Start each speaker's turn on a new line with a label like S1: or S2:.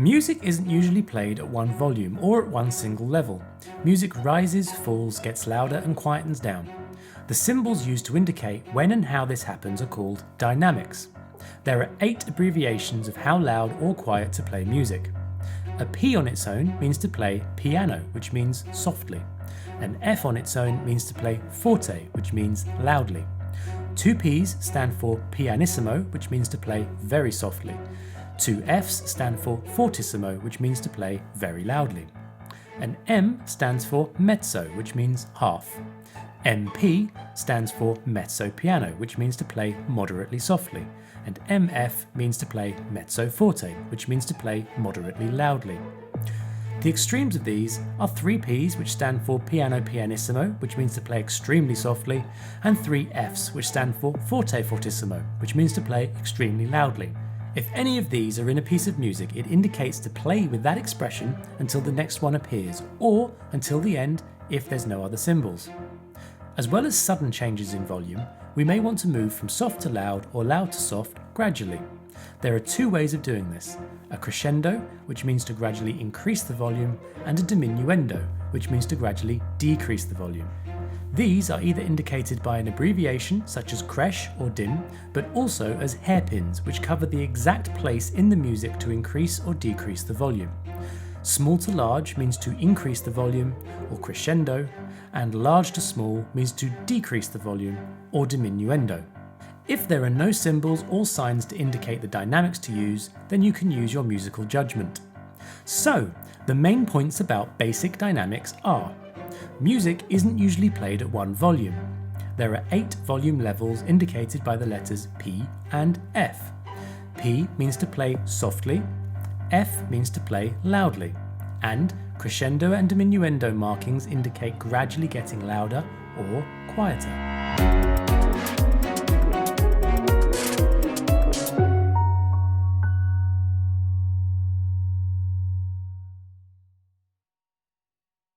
S1: Music isn't usually played at one volume or at one single level. Music rises, falls, gets louder and quietens down. The symbols used to indicate when and how this happens are called dynamics. There are 8 abbreviations of how loud or quiet to play music. A P on its own means to play piano, which means softly. An F on its own means to play forte, which means loudly. 2 P's stand for pianissimo, which means to play very softly. 2 F's stand for fortissimo, which means to play very loudly. An M stands for mezzo, which means half. MP stands for mezzo piano, which means to play moderately softly. And MF means to play mezzo forte, which means to play moderately loudly. The extremes of these are 3 P's, which stand for piano pianissimo, which means to play extremely softly, and 3 F's, which stand for forte fortissimo, which means to play extremely loudly. If any of these are in a piece of music, it indicates to play with that expression until the next one appears, or until the end if there's no other symbols. As well as sudden changes in volume, we may want to move from soft to loud or loud to soft gradually. There are 2 ways of doing this: a crescendo, which means to gradually increase the volume, and a diminuendo, which means to gradually decrease the volume. These are either indicated by an abbreviation such as cresc or dim, but also as hairpins, which cover the exact place in the music to increase or decrease the volume. Small to large means to increase the volume, or crescendo, and large to small means to decrease the volume, or diminuendo. If there are no symbols or signs to indicate the dynamics to use, then you can use your musical judgment. So, the main points about basic dynamics are: music isn't usually played at one volume. There are 8 volume levels indicated by the letters P and F. P means to play softly, F means to play loudly, and crescendo and diminuendo markings indicate gradually getting louder or quieter.